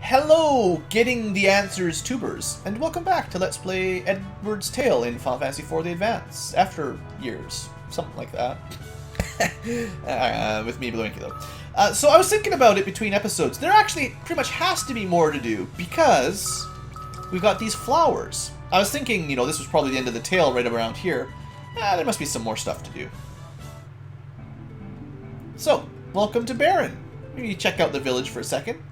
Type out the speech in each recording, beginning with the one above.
Hello, Getting the Answers tubers, and welcome back to Let's Play Edward's Tale in Final Fantasy IV The Advance, after years, something like that, with me, BlueAnkylo. So I was thinking about it between episodes. There actually pretty much has to be more to do, because we've got these flowers. I was thinking, you know, this was probably the end of the tale right around here. There must be some more stuff to do. So, welcome to Baron. Maybe check out the village for a second.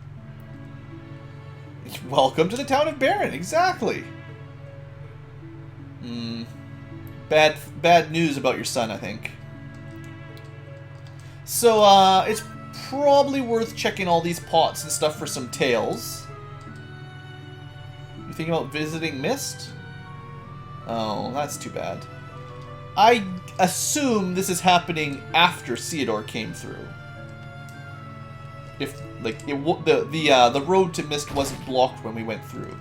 Welcome to the town of Baron, exactly. Bad news about your son, I think. So, it's probably worth checking all these pots and stuff for some tails. You thinking about visiting Mist? Oh, that's too bad. I assume this is happening after Theodore came through. If like the road to Mist wasn't blocked when we went through,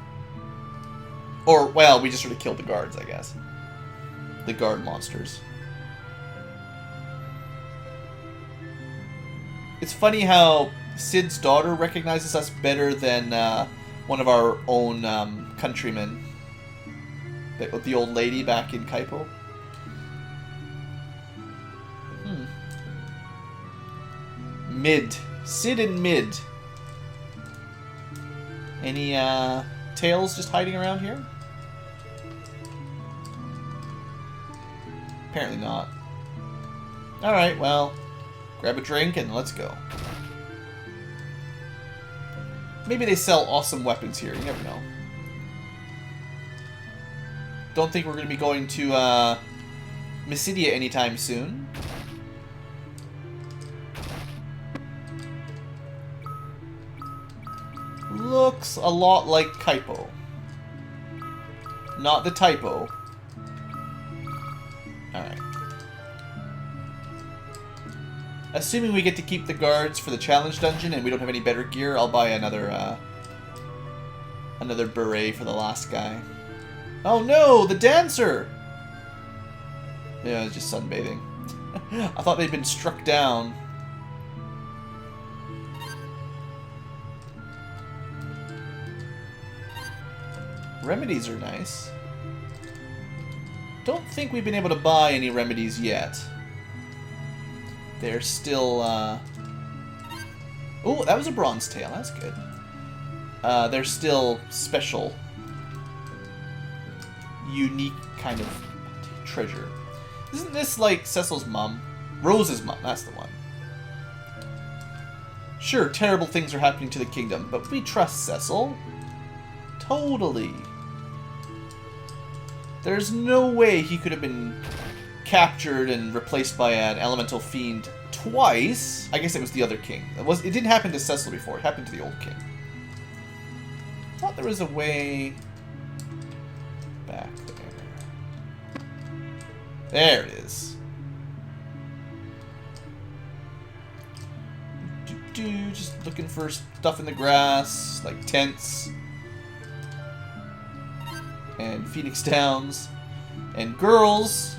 or well, we just sort of killed the guards, I guess. The guard monsters. It's funny how Cid's daughter recognizes us better than one of our own countrymen. The old lady back in Kaipo. Mid. Cid and Mid. Any tails just hiding around here? Apparently not. Alright, well, grab a drink and let's go. Maybe they sell awesome weapons here, you never know. Don't think we're going to be going to Mysidia anytime soon. Looks a lot like Kaipo. Not the typo. Alright. Assuming we get to keep the guards for the challenge dungeon and we don't have any better gear, I'll buy another beret for the last guy. Oh no, the dancer! Yeah, it's just sunbathing. I thought they'd been struck down. Remedies are nice. Don't think we've been able to buy any remedies yet. They're still, Oh, that was a bronze tail. That's good. They're still special. Unique kind of treasure. Isn't this like Cecil's mom? Rose's mom, that's the one. Sure, terrible things are happening to the kingdom, but we trust Cecil. Totally. There's no way he could have been captured and replaced by an elemental fiend twice. I guess it was the other king. It didn't happen to Cecil before. It happened to the old king. I thought there was a way back there. There it is. Just looking for stuff in the grass, like tents. And Phoenix Downs. And girls.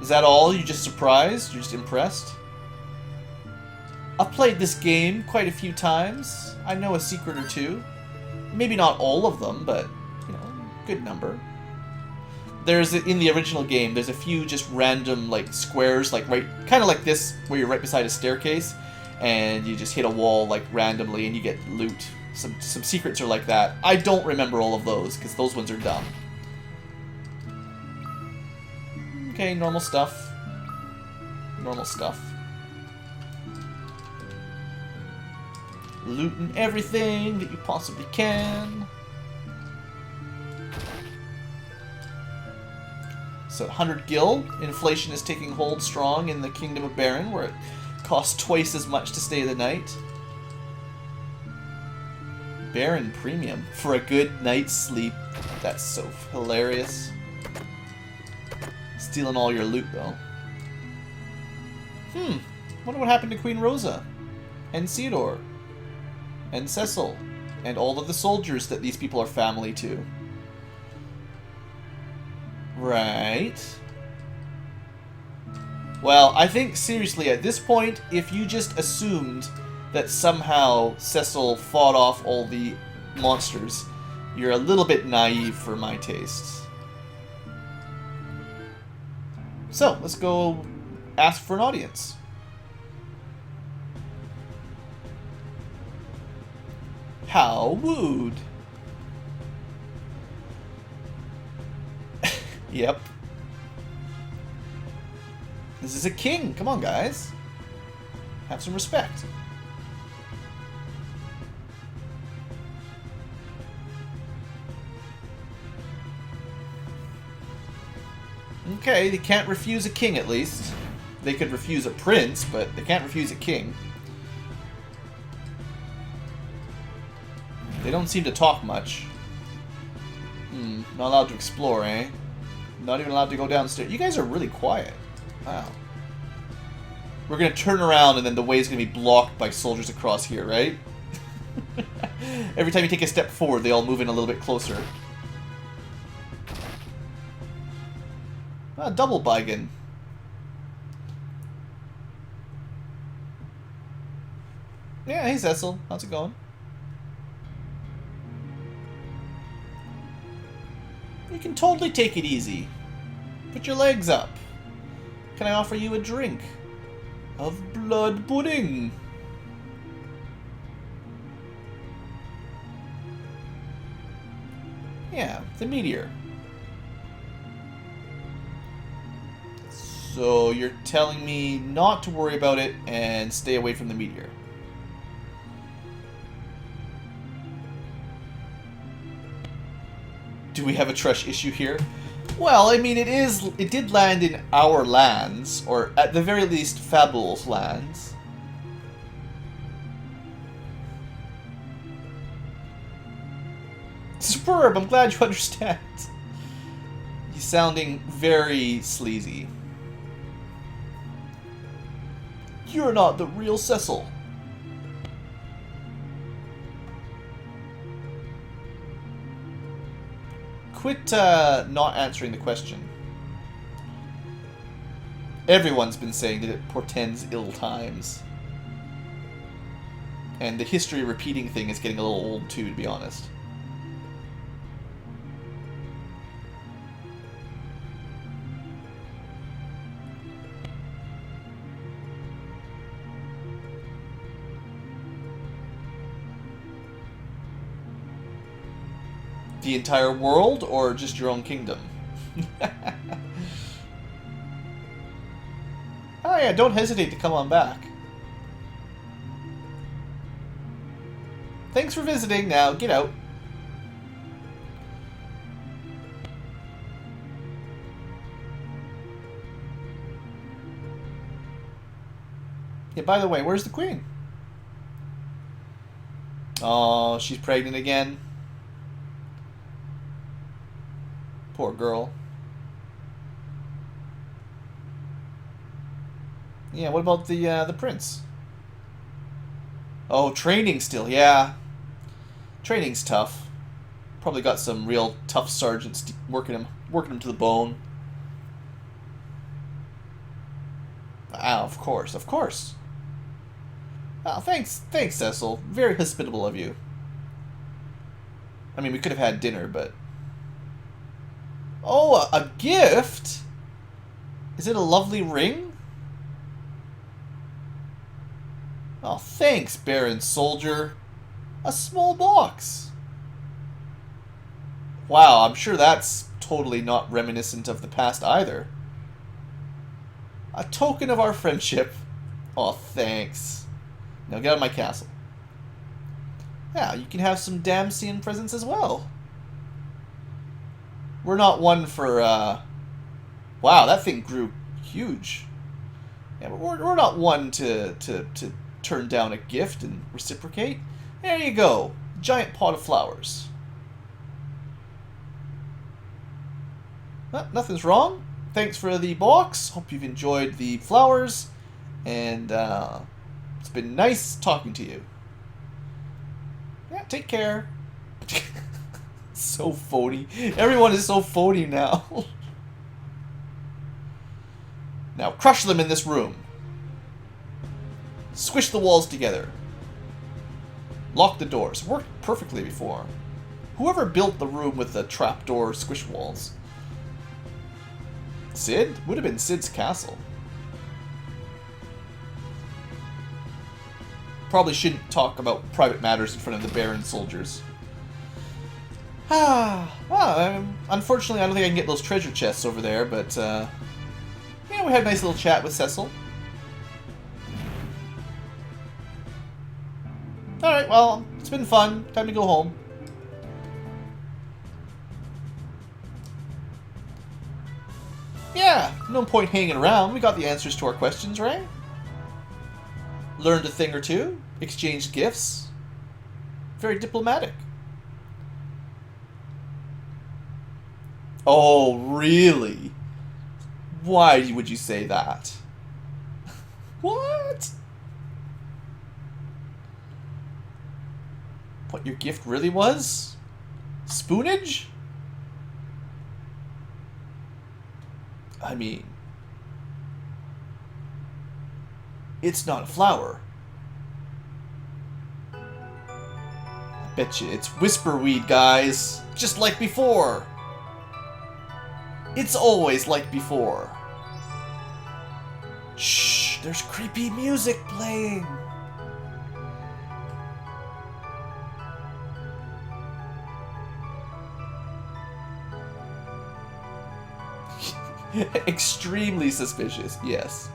Is that all? You just surprised? You're just impressed? I've played this game quite a few times. I know a secret or two. Maybe not all of them, but, you know, good number. There's, in the original game, there's a few just random, like, squares, like, right, kind of like this, where you're right beside a staircase, and you just hit a wall, like, randomly, and you get loot. Some secrets are like that. I don't remember all of those, because those ones are dumb. Okay, normal stuff. Normal stuff. Looting everything that you possibly can. So, 100 gil. Inflation is taking hold strong in the Kingdom of Baron, where it costs twice as much to stay the night. Baron Premium for a good night's sleep. That's so hilarious. Stealing all your loot, though. Wonder what happened to Queen Rosa. And Theodore. And Cecil. And all of the soldiers that these people are family to. Right. Well, I think, seriously, at this point, if you just assumed that somehow Cecil fought off all the monsters, you're a little bit naive for my tastes. So, let's go ask for an audience. How wooed. Yep. This is a king. Come on, guys. Have some respect. Okay, they can't refuse a king, at least. They could refuse a prince, but they can't refuse a king. They don't seem to talk much. Not allowed to explore, eh? Not even allowed to go downstairs. You guys are really quiet. Wow. We're gonna turn around and then the way's gonna be blocked by soldiers across here, right? Every time you take a step forward, they all move in a little bit closer. Ah, double Baigan. Yeah, hey Cecil. How's it going? You can totally take it easy. Put your legs up. Can I offer you a drink of blood pudding? Yeah, the meteor. So you're telling me not to worry about it and stay away from the meteor. Do we have a trust issue here? Well, I mean, it did land in our lands, or at the very least, Fabul's lands. Superb, I'm glad you understand. He's sounding very sleazy. You're not the real Cecil. Quit not answering the question. Everyone's been saying that it portends ill times. And the history repeating thing is getting a little old too, to be honest. The entire world, or just your own kingdom? Oh yeah, don't hesitate to come on back. Thanks for visiting. Now, get out. Yeah, by the way, where's the queen? Oh, she's pregnant again. Poor girl. Yeah, what about the prince? Oh, training still, yeah. Training's tough. Probably got some real tough sergeants working him to the bone. Ah, of course, of course. Oh, thanks, Cecil. Very hospitable of you. I mean, we could have had dinner, but... Oh, a gift? Is it a lovely ring? Oh, thanks, Baron Soldier. A small box. Wow, I'm sure that's totally not reminiscent of the past either. A token of our friendship. Oh, thanks. Now get out of my castle. Yeah, you can have some Damsian presents as well. We're not one for, Wow, that thing grew huge. Yeah, but we're not one to turn down a gift and reciprocate. There you go. Giant pot of flowers. Nothing's wrong. Thanks for the box. Hope you've enjoyed the flowers. And, it's been nice talking to you. Yeah, take care. So phony. Everyone is so phony now. Now crush them in this room. Squish the walls together. Lock the doors. Worked perfectly before. Whoever built the room with the trapdoor squish walls? Sid? Would have been Sid's castle. Probably shouldn't talk about private matters in front of the Baron soldiers. Unfortunately, I don't think I can get those treasure chests over there, but, yeah, we had a nice little chat with Cecil. Alright, well, it's been fun. Time to go home. Yeah, no point hanging around. We got the answers to our questions, right? Learned a thing or two. Exchanged gifts. Very diplomatic. Oh, really? Why would you say that? What? What your gift really was? Spoonage? I mean, it's not a flower. I bet you it's whisperweed, guys. Just like before. It's always like before. Shh, there's creepy music playing. Extremely suspicious, yes.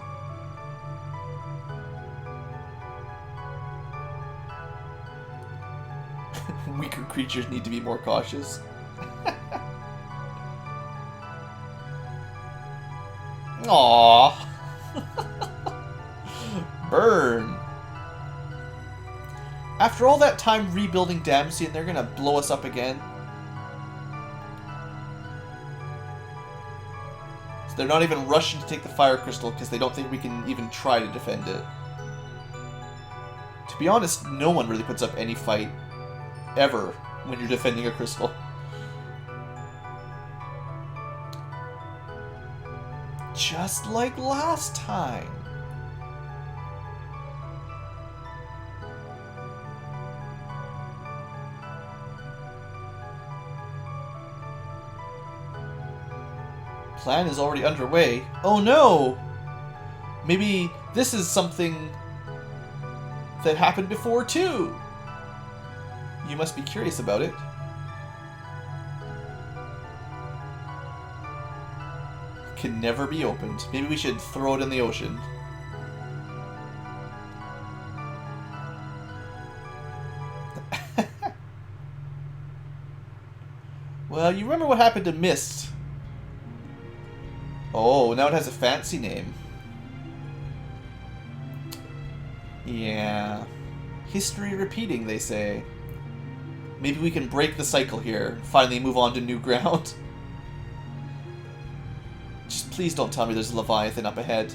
Weaker creatures need to be more cautious. Aww. Burn. After all that time rebuilding Damacy, and they're gonna blow us up again. So they're not even rushing to take the fire crystal because they don't think we can even try to defend it. To be honest, no one really puts up any fight ever when you're defending a crystal. Just like last time. Plan is already underway. Oh no! Maybe this is something that happened before too. You must be curious about it. Can never be opened. Maybe we should throw it in the ocean. Well, you remember what happened to Mist. Oh, now it has a fancy name. Yeah. History repeating, they say. Maybe we can break the cycle here and finally move on to new ground. Just please don't tell me there's a Leviathan up ahead.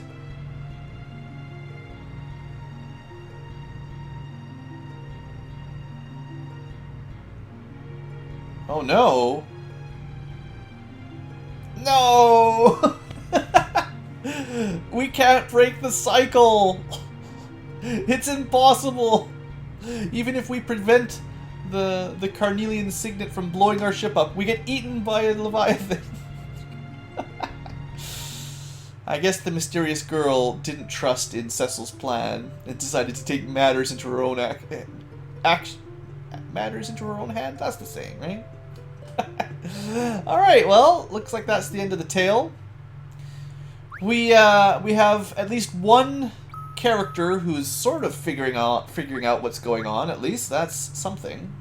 Oh no! No! We can't break the cycle! It's impossible! Even if we prevent the Carnelian Signet from blowing our ship up, we get eaten by a Leviathan. I guess the mysterious girl didn't trust in Cecil's plan and decided to take matters into her own matters into her own hand? That's the saying, right? Alright, well, looks like that's the end of the tale. We have at least one character who's sort of figuring out what's going on, at least. That's something.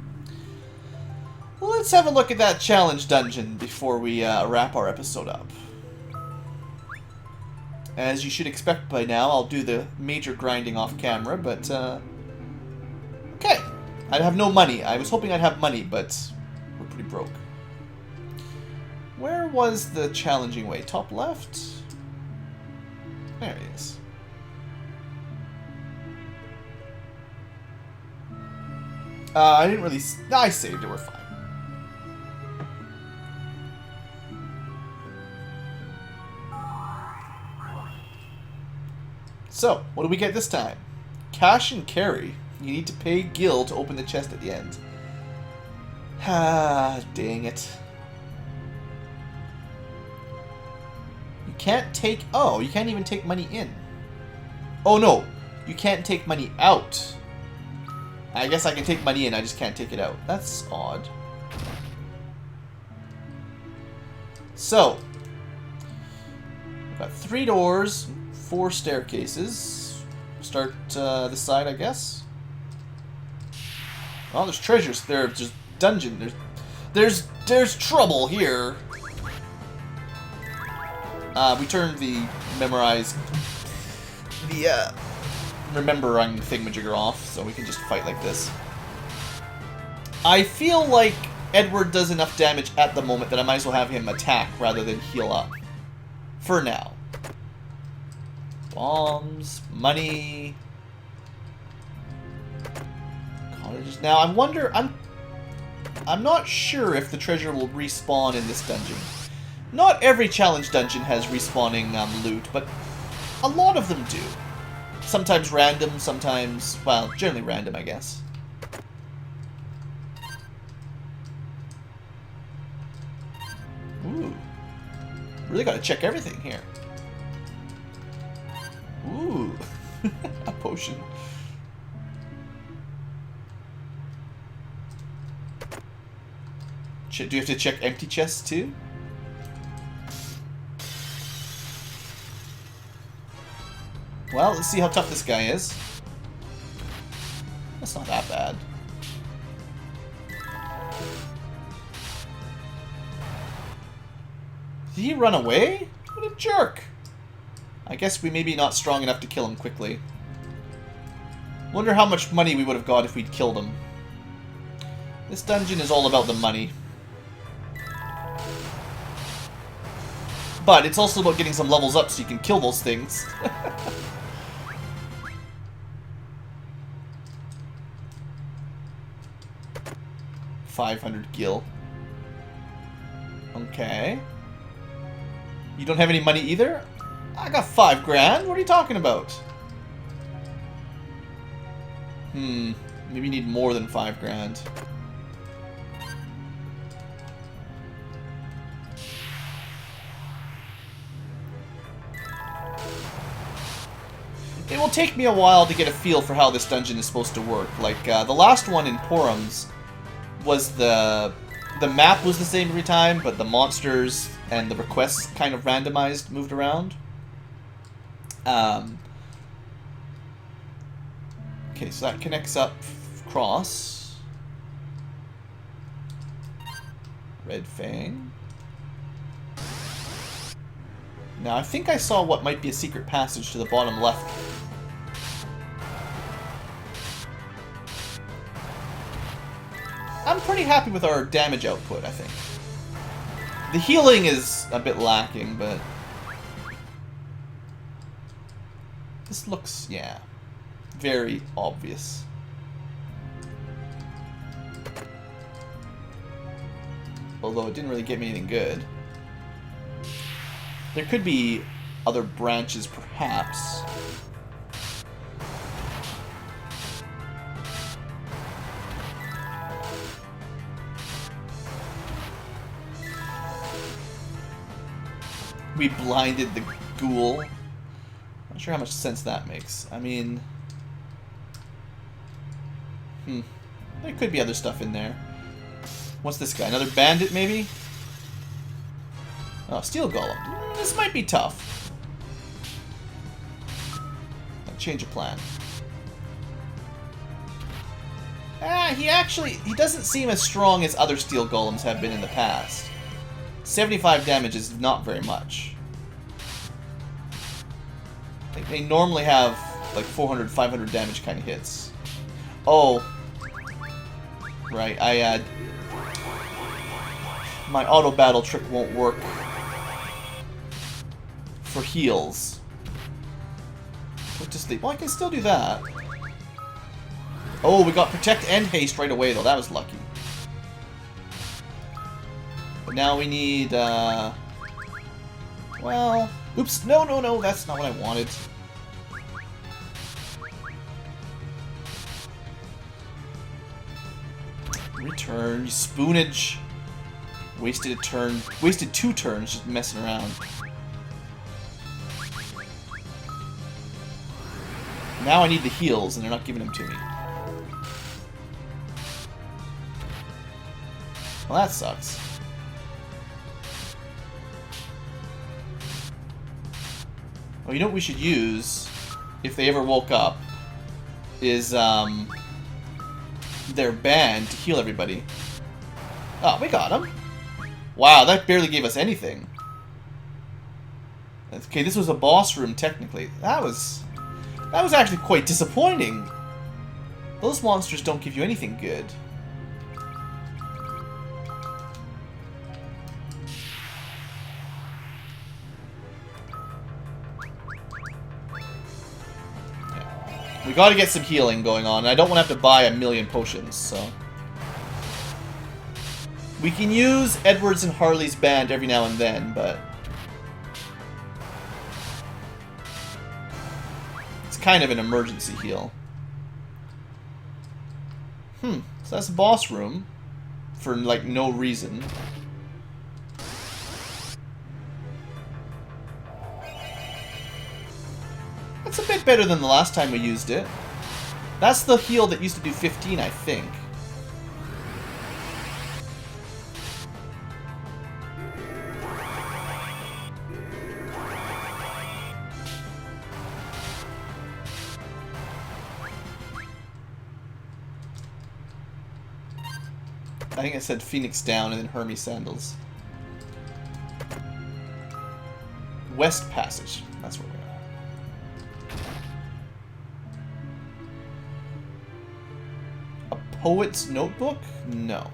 Let's have a look at that challenge dungeon before we wrap our episode up. As you should expect by now, I'll do the major grinding off camera, but, okay. I have no money. I was hoping I'd have money, but we're pretty broke. Where was the challenging way? Top left? There it is. I didn't really... I saved it, we're fine. So, what do we get this time? Cash and carry. You need to pay Gil to open the chest at the end. Ah, dang it. You can't take... Oh, you can't even take money in. Oh, no. You can't take money out. I guess I can take money in, I just can't take it out. That's odd. So, we've got 3 doors, 4 staircases. Start this side, I guess. Oh, there's treasures. There's just dungeon. There's trouble here. We turned the remembering thingamajigger off, so we can just fight like this. I feel like Edward does enough damage at the moment that I might as well have him attack rather than heal up. For now. Bombs, money, cottages. Now I wonder, I'm not sure if the treasure will respawn in this dungeon. Not every challenge dungeon has respawning loot, but a lot of them do. Sometimes random, sometimes, well, generally random, I guess. Ooh. Really gotta check everything here. Ooh. A potion. Do you have to check empty chests too? Well, let's see how tough this guy is. That's not that bad. Did he run away? What a jerk! I guess we may be not strong enough to kill him quickly. Wonder how much money we would have got if we'd killed him. This dungeon is all about the money. But it's also about getting some levels up so you can kill those things. 500 gil. Okay. You don't have any money either? I got 5 grand. What are you talking about? Maybe you need more than 5 grand. It will take me a while to get a feel for how this dungeon is supposed to work. Like, the last one in Porums was the map was the same every time, but the monsters and the requests kind of randomized, moved around. Okay, so that connects up across. Red Fang. Now, I think I saw what might be a secret passage to the bottom left. I'm pretty happy with our damage output, I think. The healing is a bit lacking, but... this looks, yeah, very obvious. Although it didn't really get me anything good. There could be other branches, perhaps. We blinded the ghoul. Not sure how much sense that makes. I mean... there could be other stuff in there. What's this guy? Another bandit, maybe? Oh, steel golem. This might be tough. Change of plan. He doesn't seem as strong as other steel golems have been in the past. 75 damage is not very much. They normally have like 400, 500 damage kind of hits. Oh. Right, my auto battle trick won't work for heals. Put to sleep. Well, I can still do that. Oh, we got protect and haste right away though. That was lucky. But now we need, well, oops, no, that's not what I wanted. Return, you spoonage. Wasted a turn. Wasted 2 turns just messing around. Now I need the heals, and they're not giving them to me. Well, that sucks. Well, you know what we should use, if they ever woke up, is, their band to heal everybody. Oh, we got them. Wow, that barely gave us anything. Okay, this was a boss room, technically. That was actually quite disappointing. Those monsters don't give you anything good. We gotta get some healing going on. I don't want to have to buy a million potions, so... We can use Edwards and Harley's band every now and then, but... It's kind of an emergency heal. So that's a boss room. For, like, no reason. That's a bit better than the last time we used it. That's the heal that used to do 15, I think. I think I said Phoenix down and then Hermes sandals. West Passage. That's where we are. Poet's Notebook? No.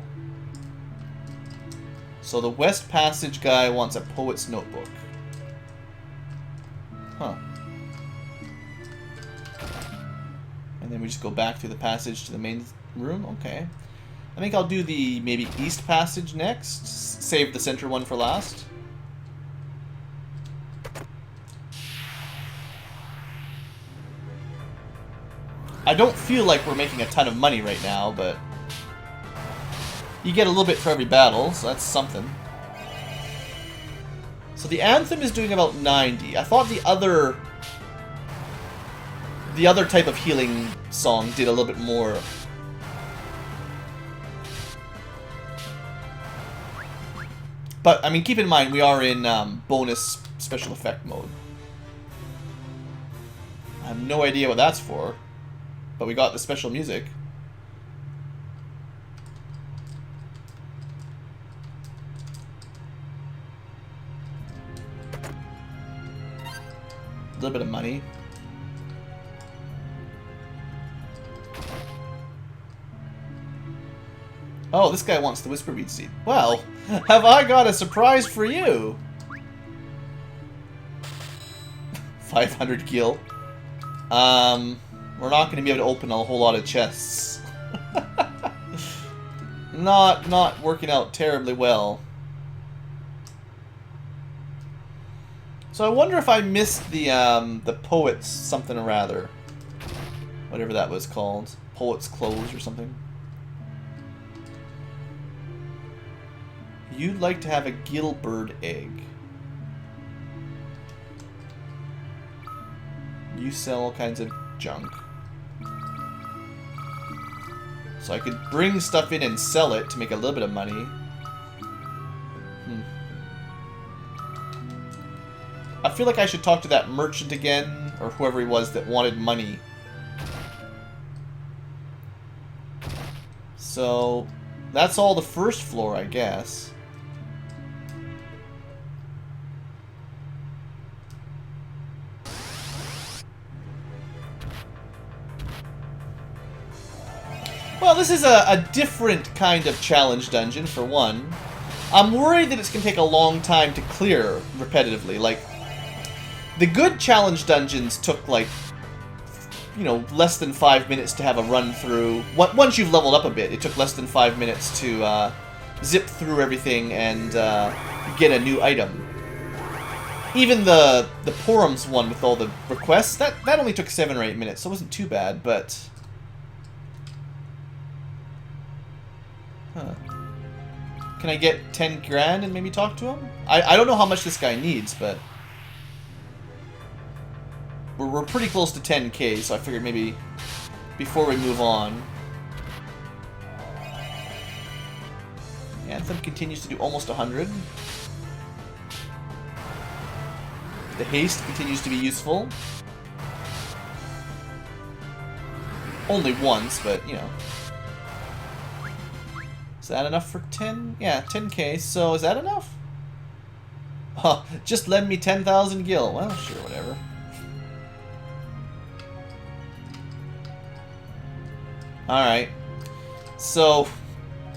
So the West Passage guy wants a Poet's Notebook. Huh. And then we just go back through the passage to the main room? Okay. I think I'll do the maybe East Passage next. Save the center one for last. I don't feel like we're making a ton of money right now, but you get a little bit for every battle, so that's something. So the Anthem is doing about 90. I thought the other type of healing song did a little bit more. But, I mean, keep in mind, we are in bonus special effect mode. I have no idea what that's for. But we got the special music. A little bit of money. Oh, this guy wants the Whisperweed Seed. Well, have I got a surprise for you? 500 gil. We're not going to be able to open a whole lot of chests. Not working out terribly well. So I wonder if I missed the Poets something or rather. Whatever that was called. Poets Close or something. You'd like to have a Gilbird egg. You sell all kinds of junk. So I could bring stuff in and sell it to make a little bit of money. I feel like I should talk to that merchant again, or whoever he was that wanted money. So, that's all the first floor, I guess. Well, this is a different kind of challenge dungeon, for one. I'm worried that it's going to take a long time to clear repetitively. Like, the good challenge dungeons took, like, you know, less than 5 minutes to have a run through. Once you've leveled up a bit, it took less than 5 minutes to zip through everything and get a new item. Even the Porums one with all the requests, that only took 7 or 8 minutes, so it wasn't too bad, but... Huh. Can I get 10 grand and maybe talk to him? I don't know how much this guy needs, but... We're pretty close to 10k, so I figured maybe before we move on... Anthem continues to do almost 100. The haste continues to be useful. Only once, but, you know. Is that enough for 10? Yeah, 10k. So, is that enough? Huh, just lend me 10,000 gil. Well, sure, whatever. Alright. So,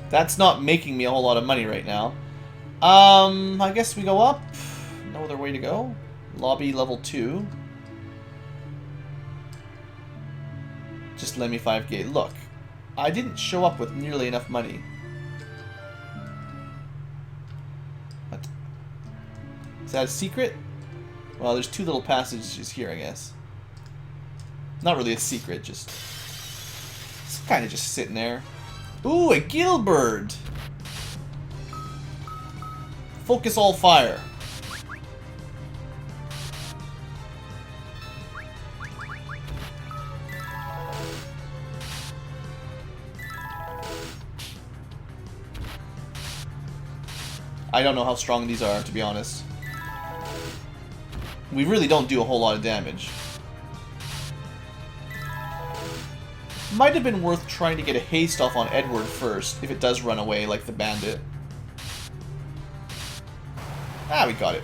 that's not making me a whole lot of money right now. I guess we go up. No other way to go. Lobby level 2. Just lend me 5k. Look, I didn't show up with nearly enough money. What? Is that a secret? Well, there's 2 little passages here, I guess. Not really a secret, just... It's kind of just sitting there. Ooh, a gillbird! Focus all fire. I don't know how strong these are, to be honest. We really don't do a whole lot of damage. Might have been worth trying to get a haste off on Edward first, if it does run away like the bandit. Ah, we got it.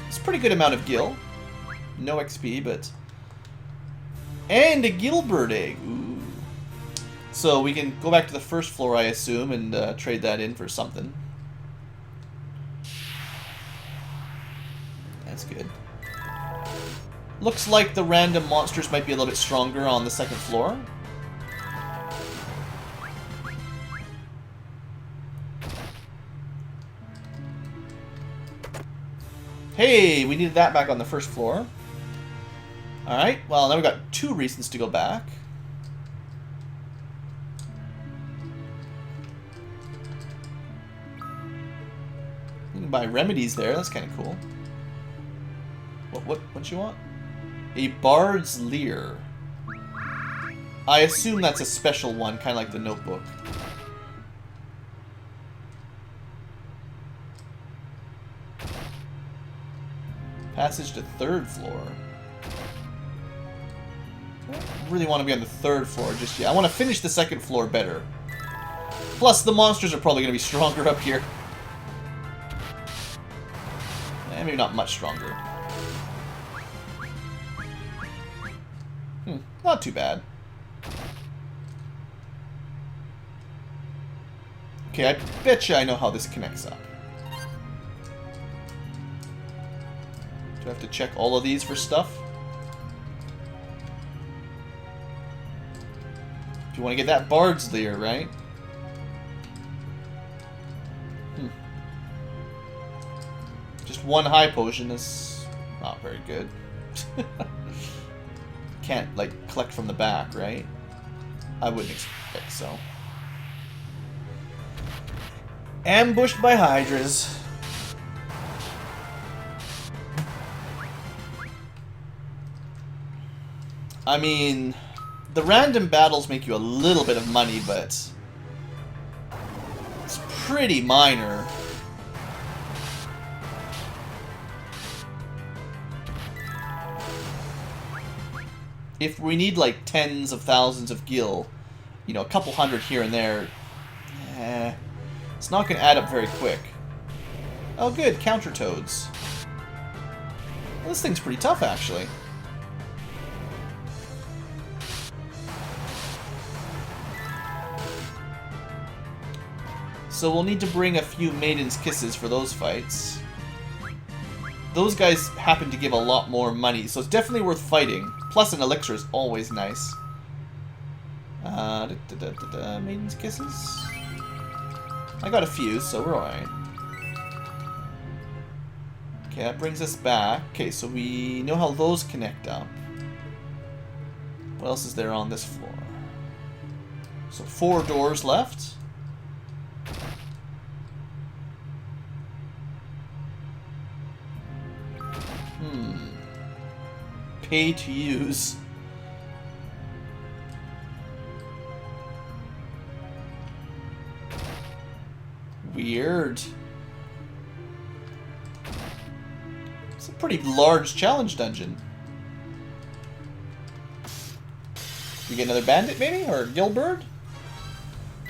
It's a pretty good amount of gil. No XP, but... And a gillbird egg! Ooh. So we can go back to the first floor, I assume, and trade that in for something. That's good. Looks like the random monsters might be a little bit stronger on the second floor. Hey, we needed that back on the first floor. Alright, well now we've got 2 reasons to go back. You can buy remedies there, that's kind of cool. What you want? A Bard's Leer. I assume that's a special one, kind of like the Notebook. Passage to 3rd floor. I don't really want to be on the 3rd floor just yet. I want to finish the 2nd floor better. Plus, the monsters are probably going to be stronger up here. Eh, maybe not much stronger. Not too bad. Okay, I betcha I know how this connects up. Do I have to check all of these for stuff? If you want to get that Bard's Leer, right? Just 1 high potion is not very good. Can't, like, collect from the back, right? I wouldn't expect so. Ambushed by Hydras. I mean, the random battles make you a little bit of money, but it's pretty minor. If we need like tens of thousands of gil, you know, a couple hundred here and there, it's not going to add up very quick. Oh good, counter toads. Well, this thing's pretty tough actually. So we'll need to bring a few Maiden's Kisses for those fights. Those guys happen to give a lot more money, so it's definitely worth fighting. Plus an elixir is always nice. Maiden's Kisses? I got a few, so we're alright. Okay, that brings us back. Okay, so we know how those connect up. What else is there on this floor? So 4 doors left. pay to use. Weird. It's a pretty large challenge dungeon. We get another bandit, maybe? Or a gillbird?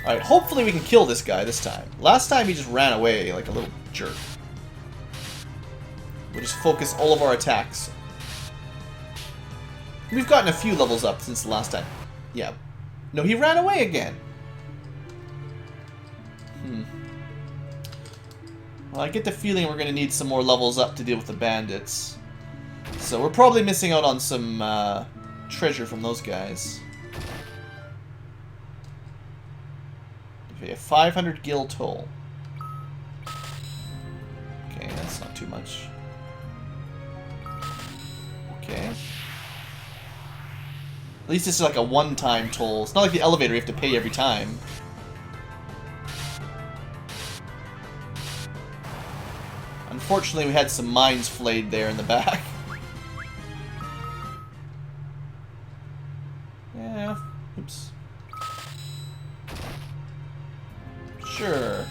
Alright, hopefully we can kill this guy this time. Last time he just ran away like a little jerk. We'll just focus all of our attacks. We've gotten a few levels up since the last time. Yeah. No, he ran away again. Well, I get the feeling we're going to need some more levels up to deal with the bandits. So we're probably missing out on some treasure from those guys. Okay, a 500 gil toll. Okay, that's not too much. Okay. At least this is like a one-time toll. It's not like the elevator you have to pay every time. Unfortunately, we had some mines flayed there in the back. Yeah, oops. Sure.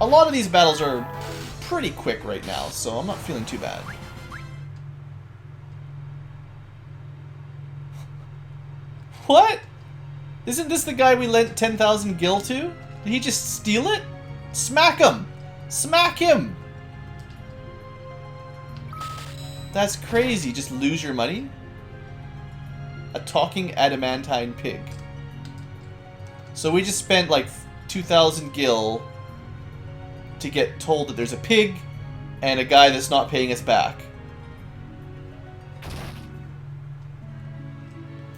A lot of these battles are pretty quick right now, so I'm not feeling too bad. What? Isn't this the guy we lent 10,000 gil to? Did he just steal it? Smack him! Smack him! That's crazy. Just lose your money? A talking adamantine pig. So we just spent like 2,000 gil to get told that there's a pig and a guy that's not paying us back.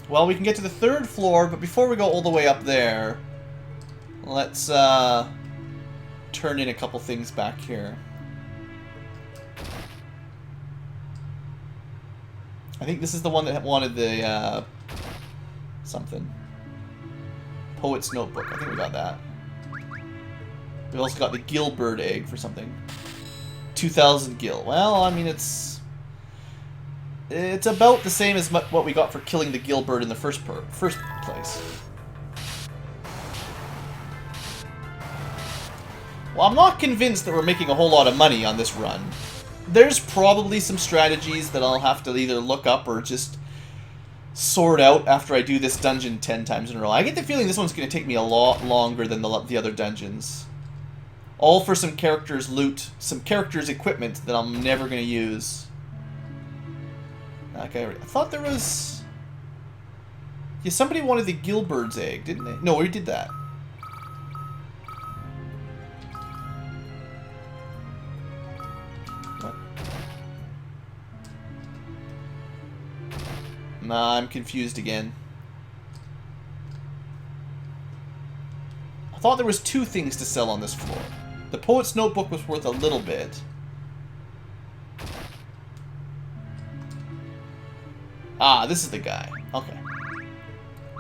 Well, we can get to the 3rd floor, but before we go all the way up there, let's turn in a couple things back here. I think this is the one that wanted the something. Poet's Notebook. I think we got that. We also got the Gillbird egg for something. 2,000 gil. Well, I mean, it's about the same as what we got for killing the Gillbird in the first place. Well, I'm not convinced that we're making a whole lot of money on this run. There's probably some strategies that I'll have to either look up or just sort out after I do this dungeon 10 times in a row. I get the feeling this one's going to take me a lot longer than the other dungeons. All for some characters' loot, some characters' equipment that I'm never going to use. Okay, I thought there was... Yeah, somebody wanted the Gillbird's egg, didn't they? No, we did that. What? Nah, I'm confused again. I thought there was 2 things to sell on this floor. The Poet's Notebook was worth a little bit. Ah, this is the guy. Okay.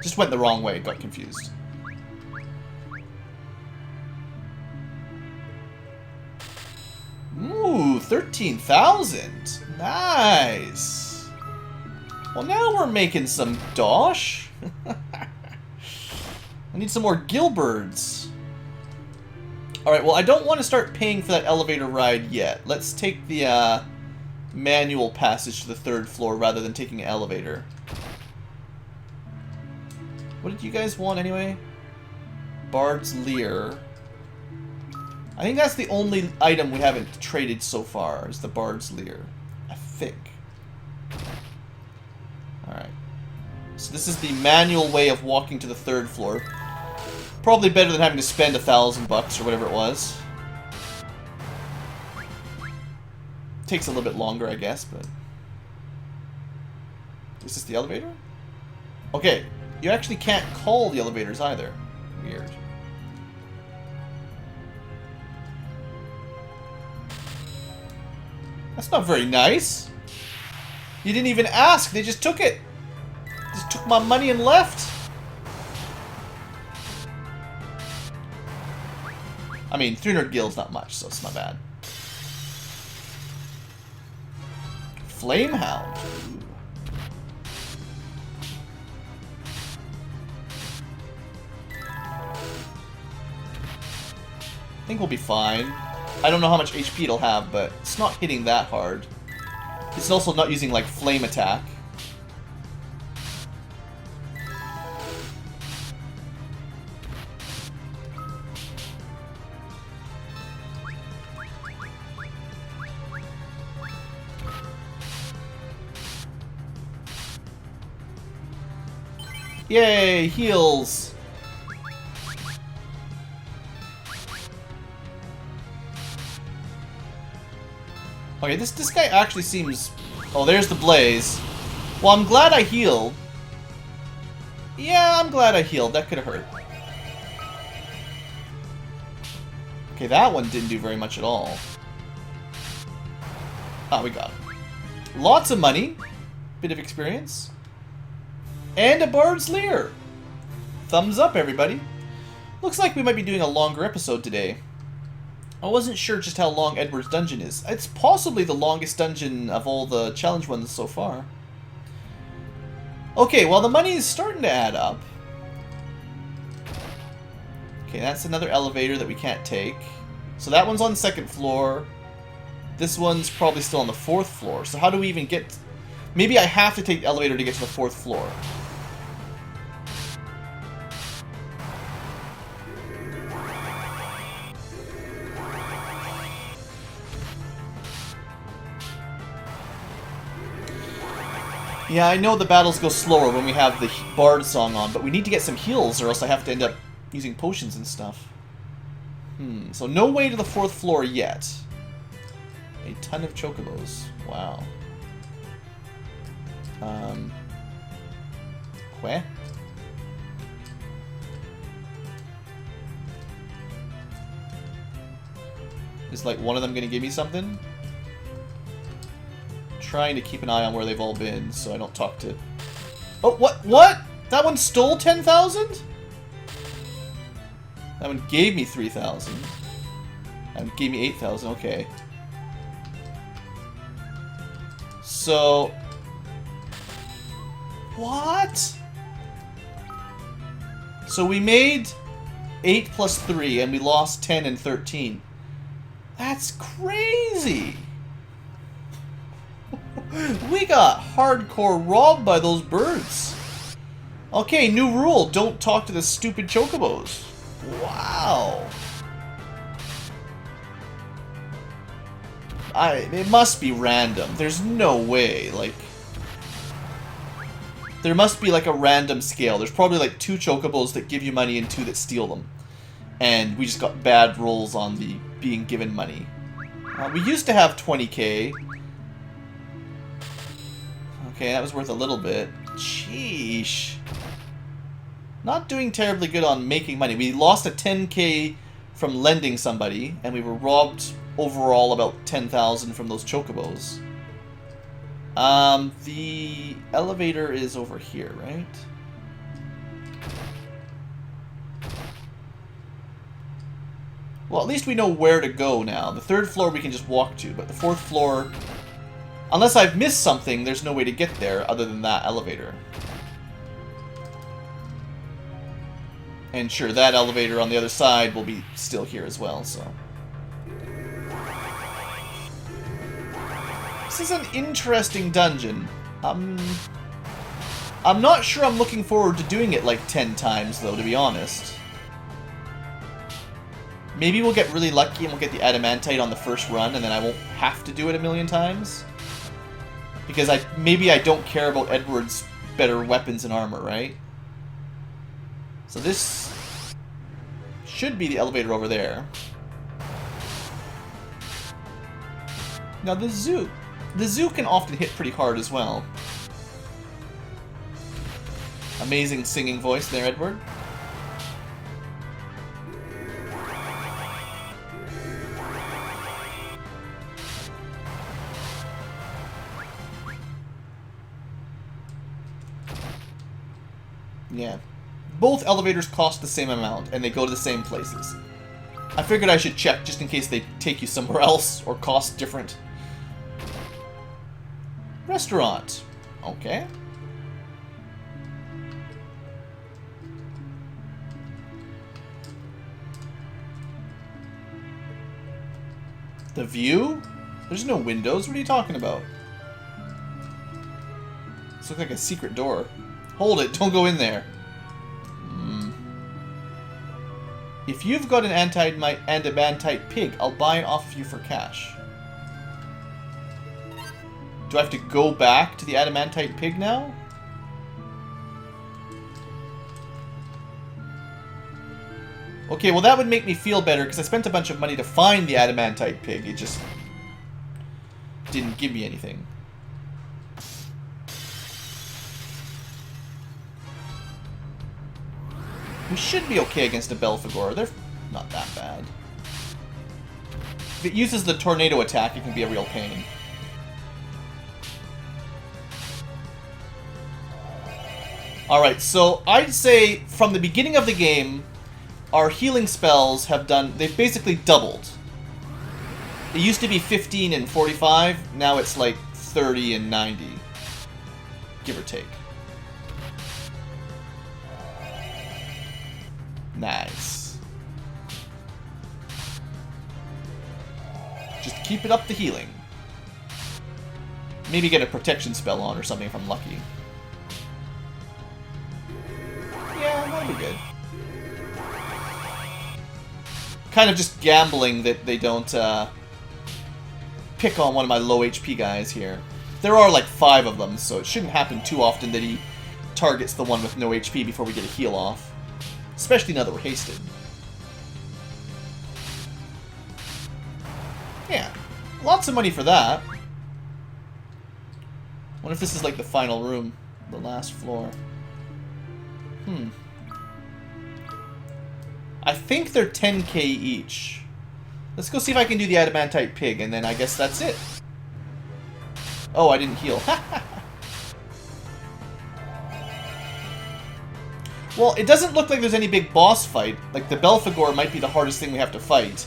Just went the wrong way, got confused. Ooh, 13,000. Nice. Well, now we're making some dosh. I need some more Gillbirds. Alright, well, I don't want to start paying for that elevator ride yet. Let's take the manual passage to the 3rd floor rather than taking an elevator. What did you guys want anyway? Bard's Leer. I think that's the only item we haven't traded so far, is the Bard's Leer. I think. Alright. So this is the manual way of walking to the 3rd floor. Probably better than having to spend $1,000 or whatever it was. Takes a little bit longer, I guess, but... Is this the elevator? Okay, you actually can't call the elevators either. Weird. That's not very nice. You didn't even ask, they just took it. Just took my money and left. I mean, 300 gil's not much, so it's not bad. Flamehound. I think we'll be fine. I don't know how much HP it'll have, but it's not hitting that hard. It's also not using, like, flame attack. Yay, heals! Okay, this guy actually seems... Oh, there's the blaze. Well, I'm glad I healed. Yeah, I'm glad I healed. That could have hurt. Okay, that one didn't do very much at all. Oh, we got it. Lots of money. Bit of experience. And a Bard's Leer. Thumbs up, everybody. Looks like we might be doing a longer episode today. I wasn't sure just how long Edward's dungeon is. It's possibly the longest dungeon of all the challenge ones so far. Okay, well, the money is starting to add up. Okay, that's another elevator that we can't take. So that one's on the 2nd floor. This one's probably still on the 4th floor. So how do we even get... Maybe I have to take the elevator to get to the 4th floor. Yeah, I know the battles go slower when we have the Bard song on, but we need to get some heals or else I have to end up using potions and stuff. So no way to the 4th floor yet. A ton of chocobos. Wow. Where? Is like one of them gonna give me something? Trying to keep an eye on where they've all been so I don't talk to... Oh, what? That one stole 10,000? That one gave me 3,000. That one gave me 8,000, okay. So... What? So we made 8 plus 3 and we lost 10 and 13. That's crazy! We got hardcore robbed by those birds. Okay, new rule. Don't talk to the stupid chocobos. Wow. It must be random. There's no way. Like, there must be like a random scale. There's probably like 2 chocobos that give you money and 2 that steal them. And we just got bad rolls on the being given money. We used to have 20k. Okay, that was worth a little bit. Sheesh. Not doing terribly good on making money. We lost a 10k from lending somebody, and we were robbed overall about 10,000 from those chocobos. The elevator is over here, right? Well, at least we know where to go now. The 3rd floor we can just walk to, but the 4th floor... Unless I've missed something, there's no way to get there other than that elevator. And sure, that elevator on the other side will be still here as well, so... This is an interesting dungeon. I'm not sure I'm looking forward to doing it like 10 times, though, to be honest. Maybe we'll get really lucky and we'll get the adamantite on the first run, and then I won't have to do it a million times. Because maybe I don't care about Edward's better weapons and armor, right? So this should be the elevator over there. Now the zoo. The zoo can often hit pretty hard as well. Amazing singing voice there, Edward. Yeah. Both elevators cost the same amount, and they go to the same places. I figured I should check just in case they take you somewhere else or cost different. Restaurant. Okay. The view? There's no windows. What are you talking about? This looks like a secret door. Hold it. Don't go in there. If you've got an adamantite pig, I'll buy it off of you for cash. Do I have to go back to the adamantite pig now? Okay, well that would make me feel better because I spent a bunch of money to find the adamantite pig. It just didn't give me anything. We should be okay against a Belphegor. They're not that bad. If it uses the tornado attack, it can be a real pain. Alright, so I'd say from the beginning of the game, our healing spells have done... They've basically doubled. It used to be 15 and 45, now it's like 30 and 90. Give or take. Nice. Just keep it up the healing. Maybe get a protection spell on or something if I'm lucky. Yeah, that'll be good. Kind of just gambling that they don't pick on one of my low HP guys here. There are like 5 of them, so it shouldn't happen too often that he targets the one with no HP before we get a heal off. Especially now that we're hasted. Yeah, lots of money for that. Wonder if this is like the final room, the last floor. I think they're 10k each. Let's go see if I can do the adamantite pig, and then I guess that's it. Oh, I didn't heal. Well, it doesn't look like there's any big boss fight. Like, the Belphegor might be the hardest thing we have to fight.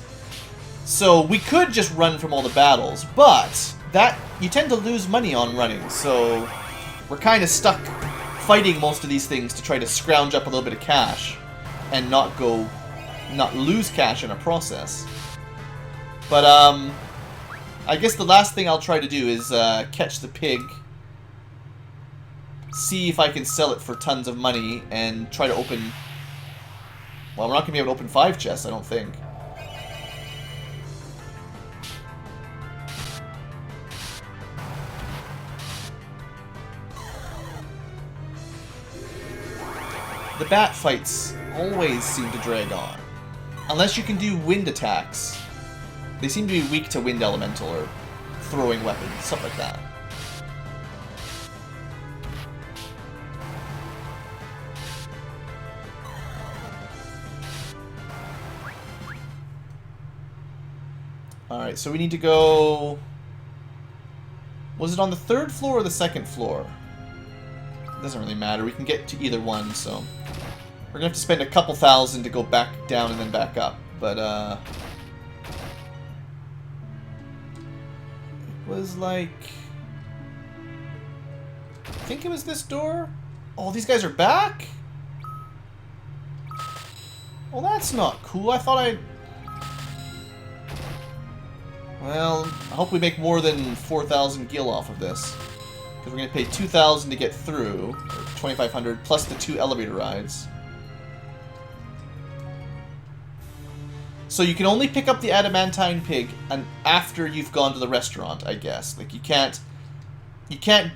So, we could just run from all the battles, but that you tend to lose money on running, so we're kind of stuck fighting most of these things to try to scrounge up a little bit of cash and not lose cash in a process. But, I guess the last thing I'll try to do is catch the pig, see if I can sell it for tons of money, and try to open... Well, we're not going to be able to open 5 chests, I don't think. The bat fights always seem to drag on. Unless you can do wind attacks. They seem to be weak to wind elemental or throwing weapons, stuff like that. Alright, so we need to go... Was it on the 3rd floor or the 2nd floor? It doesn't really matter. We can get to either one, so... We're gonna have to spend a couple thousand to go back down and then back up, but, It was like... I think it was this door? Oh, these guys are back? Well, that's not cool. I thought I'd... Well, I hope we make more than 4,000 gil off of this. Because we're going to pay 2,000 to get through, or 2,500, plus the 2 elevator rides. So you can only pick up the adamantine pig after you've gone to the restaurant, I guess. Like, you can't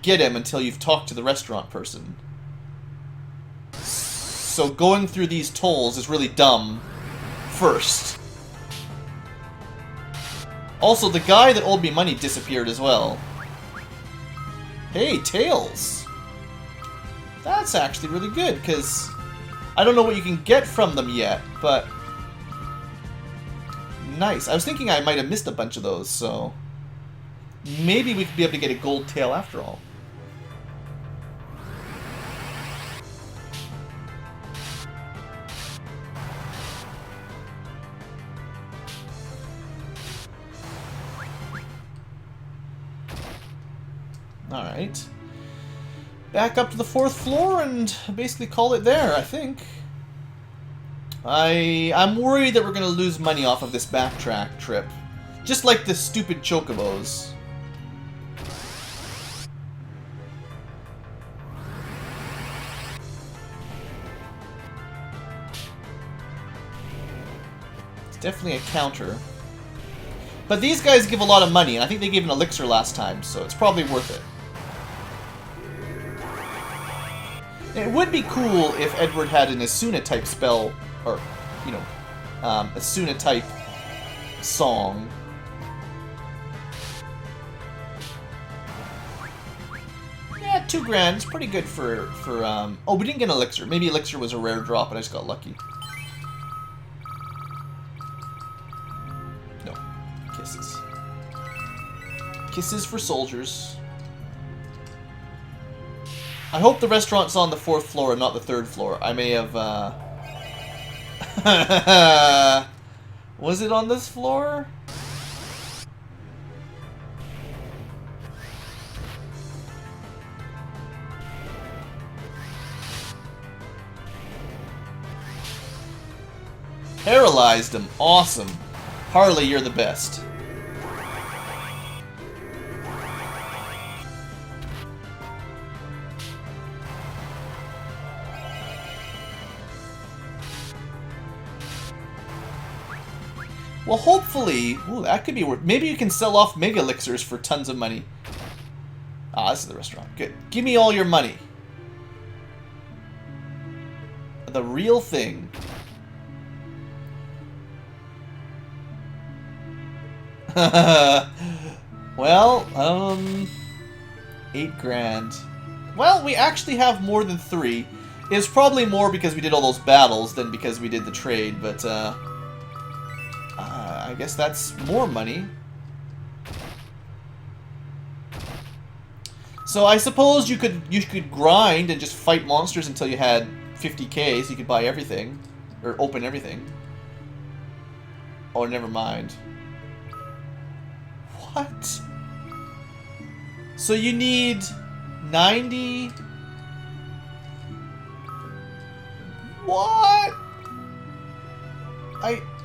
get him until you've talked to the restaurant person. So going through these tolls is really dumb first. Also, the guy that owed me money disappeared as well. Hey, Tails! That's actually really good, because I don't know what you can get from them yet, but... Nice. I was thinking I might have missed a bunch of those, so... Maybe we could be able to get a gold tail after all. Alright. Back up to the 4th floor and basically call it there, I think. I'm worried that we're going to lose money off of this backtrack trip. Just like the stupid chocobos. It's definitely a counter. But these guys give a lot of money, and I think they gave an elixir last time, so it's probably worth it. It would be cool if Edward had an Asuna-type spell, or, you know, Asuna-type song. Yeah, $2,000. It's pretty good for oh, we didn't get an elixir. Maybe elixir was a rare drop, and I just got lucky. No. Kisses. Kisses for soldiers. I hope the restaurant's on the 4th floor and not the 3rd floor. I may have, was it on this floor? Paralyzed him. Awesome. Harley, you're the best. Well, hopefully... Ooh, that could be worth... Maybe you can sell off mega elixirs for tons of money. Ah, this is the restaurant. Good. Give me all your money. The real thing. Well, $8,000. Well, we actually have more than 3. It's probably more because we did all those battles than because we did the trade, but, I guess that's more money. So I suppose you could grind and just fight monsters until you had 50k, so you could buy everything. Or open everything. Oh, never mind. What? So you need 90... What?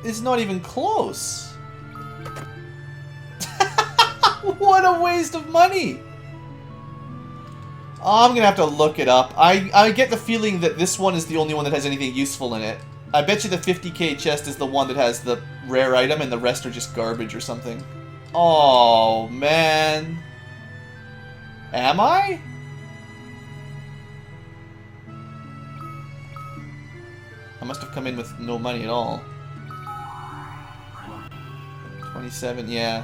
It's not even close. What a waste of money. Oh, I'm gonna have to look it up. I get the feeling that this one is the only one that has anything useful in it. I bet you the 50k chest is the one that has the rare item and the rest are just garbage or something. Oh, man. Am I? I must have come in with no money at all. 27, yeah.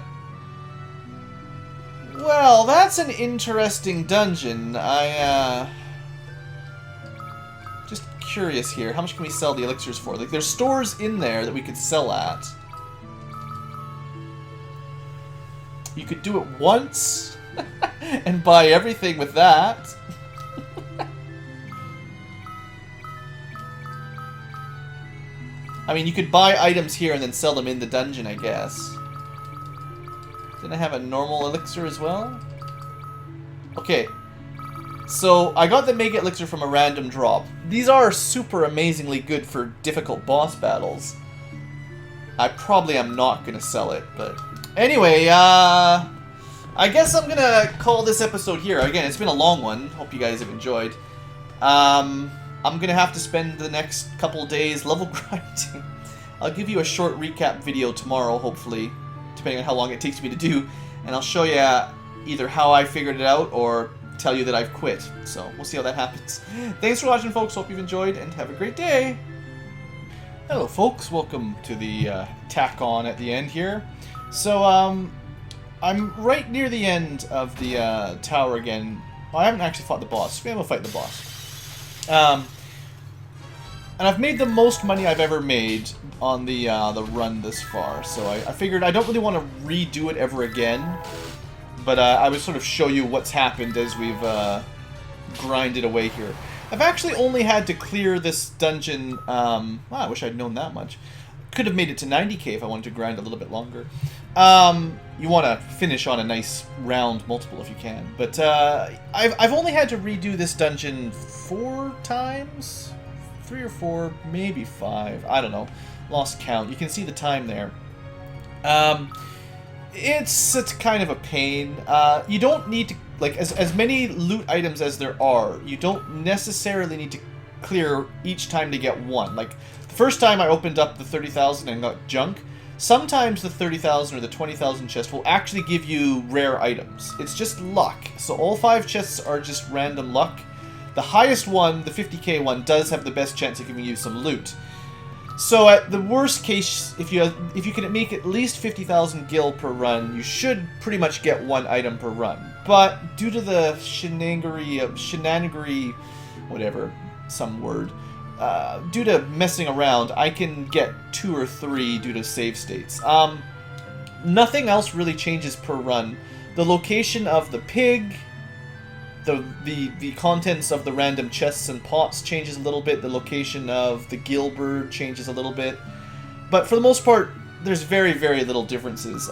Well, that's an interesting dungeon. Just curious here. How much can we sell the elixirs for? Like, there's stores in there that we could sell at. You could do it once and buy everything with that. I mean, you could buy items here and then sell them in the dungeon, I guess. Didn't I have a normal elixir as well? Okay. So, I got the Mega Elixir from a random drop. These are super amazingly good for difficult boss battles. I probably am not going to sell it, but... Anyway, I guess I'm going to call this episode here. Again, it's been a long one. Hope you guys have enjoyed. I'm going to have to spend the next couple days level grinding. I'll give you a short recap video tomorrow, hopefully, depending on how long it takes me to do. And I'll show you either how I figured it out or tell you that I've quit. So, we'll see how that happens. Thanks for watching, folks. Hope you've enjoyed, and have a great day. Hello, folks. Welcome to the tack on at the end here. So, I'm right near the end of the tower again. Well, I haven't actually fought the boss. Maybe I'm going to fight the boss. And I've made the most money I've ever made on the run this far. So I figured I don't really want to redo it ever again. But I would sort of show you what's happened as we've grinded away here. I've actually only had to clear this dungeon... Wow, I wish I'd known that much. Could have made it to 90k if I wanted to grind a little bit longer. you want to finish on a nice round multiple if you can. But I've only had to redo this dungeon 4 times? 3 or 4, maybe 5. I don't know. Lost count. You can see the time there. It's kind of a pain. You don't need to, like, as many loot items as there are, you don't necessarily need to clear each time to get one. Like, the first time I opened up the 30,000 and got junk, sometimes the 30,000 or the 20,000 chest will actually give you rare items. It's just luck. So all 5 chests are just random luck. The highest one, the 50k one, does have the best chance of giving you some loot. So at the worst case, if you can make at least 50,000 gil per run, you should pretty much get 1 item per run. But due to the shenanigery, whatever, some word, due to messing around, I can get 2 or 3 due to save states. Nothing else really changes per run. The location of the pig, the contents of the random chests and pots changes a little bit. The location of the gilbird changes a little bit. But for the most part, there's very, very little differences.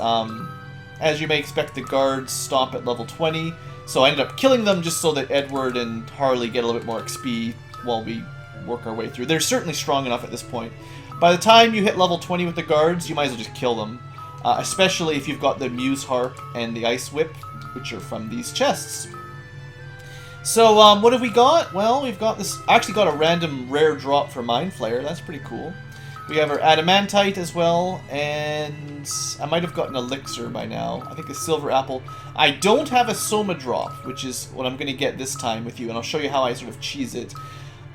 As you may expect, the guards stop at level 20. So I ended up killing them just so that Edward and Harley get a little bit more XP while we work our way through. They're certainly strong enough at this point. By the time you hit level 20 with the guards, you might as well just kill them. Especially if you've got the Muse Harp and the Ice Whip, which are from these chests. So, what have we got? Well, we've got this... actually got a random rare drop for Mind Flayer. That's pretty cool. We have our Adamantite as well, and I might have gotten Elixir by now. I think a Silver Apple. I don't have a Soma drop, which is what I'm going to get this time with you, and I'll show you how I sort of cheese it.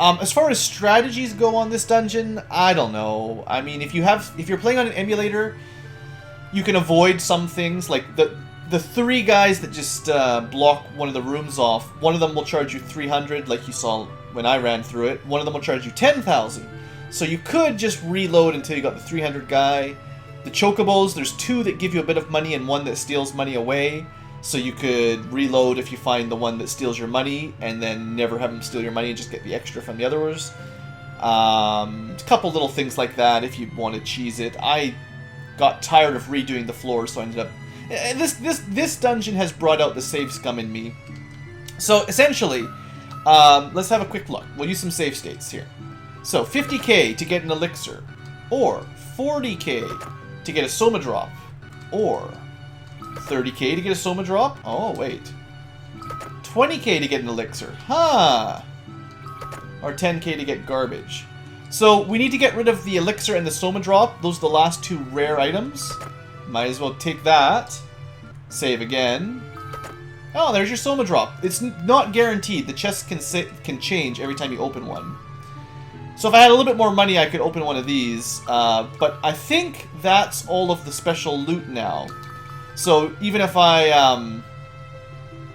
As far as strategies go on this dungeon, I don't know. I mean, if you're playing on an emulator, you can avoid some things, like the 3 guys that just block one of the rooms off. One of them will charge you 300, like you saw when I ran through it. One of them will charge you 10,000. So you could just reload until you got the 300 guy. The chocobos, there's 2 that give you a bit of money and 1 that steals money away. So you could reload if you find the one that steals your money, and then never have them steal your money and just get the extra from the others. A couple little things like that if you want to cheese it. I got tired of redoing the floors, so I ended up... This dungeon has brought out the save scum in me. So essentially, let's have a quick look. We'll use some save states here. So 50k to get an elixir, or 40k to get a Soma drop, or 30k to get a Soma drop. Oh wait, 20k to get an elixir, huh? Or 10k to get garbage. So we need to get rid of the elixir and the Soma drop. Those are the last 2 rare items. Might as well take that. Save again. Oh, there's your Soma drop. It's not guaranteed. The chests can change every time you open one. So if I had a little bit more money, I could open one of these. But I think that's all of the special loot now. So even if I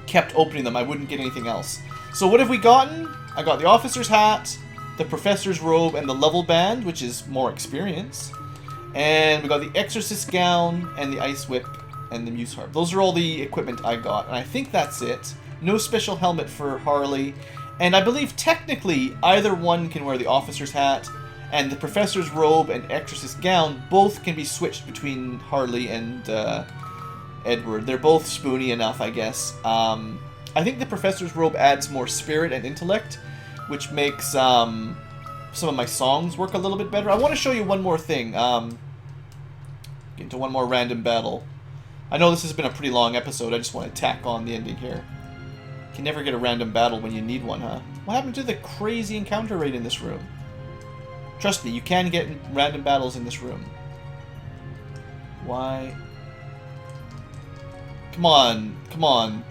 kept opening them, I wouldn't get anything else. So what have we gotten? I got the officer's hat, the professor's robe, and the level band, which is more experience. And we got the exorcist gown, and the ice whip, and the muse harp. Those are all the equipment I got, and I think that's it. No special helmet for Harley. And I believe technically either one can wear the officer's hat, and the professor's robe and exorcist gown both can be switched between Harley and Edward. They're both spoony enough, I guess. I think the professor's robe adds more spirit and intellect, which makes some of my songs work a little bit better. I want to show you one more thing. Get into one more random battle. I know this has been a pretty long episode. I just want to tack on the ending here. Can never get a random battle when you need one, huh? What happened to the crazy encounter rate in this room? Trust me, you can get random battles in this room. Why? Come on, come on.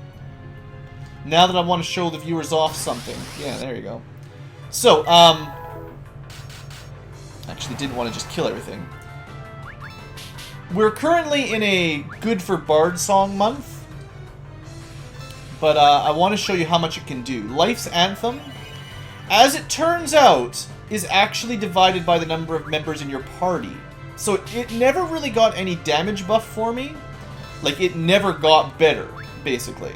Now that I want to show the viewers off something. Yeah, there you go. So, actually didn't want to just kill everything. We're currently in a good for Bard song month. But I want to show you how much it can do. Life's Anthem, as it turns out, is actually divided by the number of members in your party. So it never really got any damage buff for me. Like, it never got better, basically.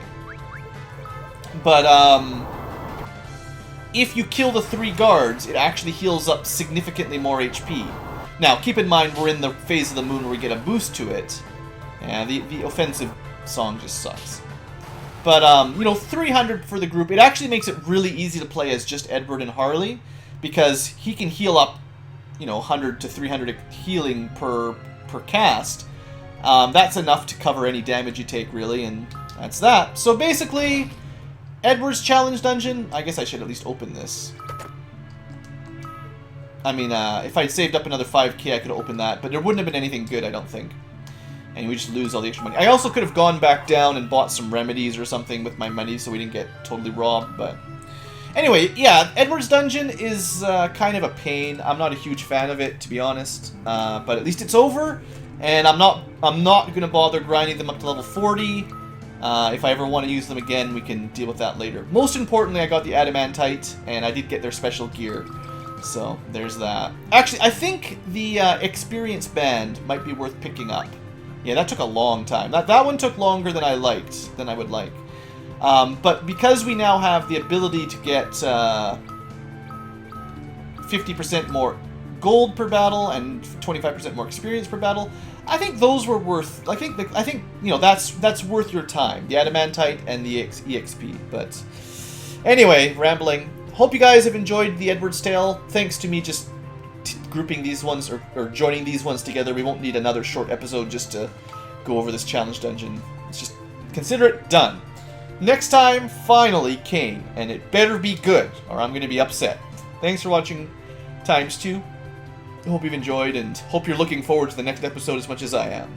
But, if you kill the 3 guards, it actually heals up significantly more HP. Now, keep in mind, we're in the phase of the moon where we get a boost to it. Yeah, the offensive song just sucks. But, you know, 300 for the group. It actually makes it really easy to play as just Edward and Harley, because he can heal up, you know, 100 to 300 healing per cast. That's enough to cover any damage you take, really, and that's that. So basically, Edward's challenge dungeon. I guess I should at least open this. I mean, if I'd saved up another 5k, I could have opened that, but there wouldn't have been anything good, I don't think. And we just lose all the extra money. I also could have gone back down and bought some remedies or something with my money so we didn't get totally robbed, but... Anyway, yeah, Edward's Dungeon is kind of a pain. I'm not a huge fan of it, to be honest. But at least it's over, and I'm not going to bother grinding them up to level 40. If I ever want to use them again, we can deal with that later. Most importantly, I got the Adamantite, and I did get their special gear. So, there's that. Actually, I think the Experience Band might be worth picking up. Yeah, that took a long time. That one took longer than I would like. But because we now have the ability to get 50% more gold per battle and 25% more experience per battle, I think those were worth. I think you know that's worth your time. The Adamantite and the EXP. But anyway, rambling. Hope you guys have enjoyed the Edward's Tale. Thanks to me just grouping these ones or joining these ones together. We won't need another short episode just to go over this challenge dungeon. Let's just consider it done. Next time, finally, Kane, and it better be good, or I'm going to be upset. Thanks for watching ×2. I hope you've enjoyed, and hope you're looking forward to the next episode as much as I am.